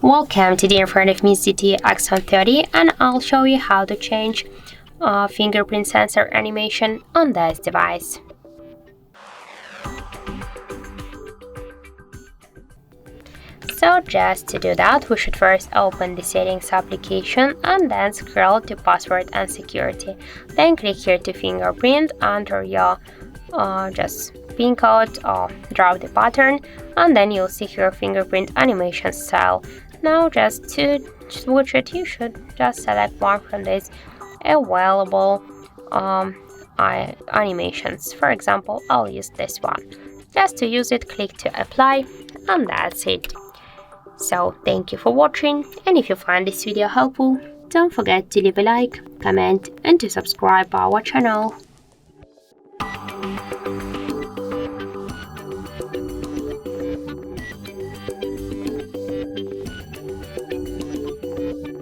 Welcome, today in front of me ZTE Axon 30, and I'll show you how to change fingerprint sensor animation on this device. So just to do that, we should first open the settings application and then scroll to password and security. Then click here to fingerprint, enter your just pin code or draw the pattern, and then you'll see here fingerprint animation style. Now just to switch it, you should just select one from these available animations. For example, I'll use this one. Just to use it, click to apply, and that's it. So thank you for watching, and if you find this video helpful, don't forget to leave a like, comment and to subscribe our channel.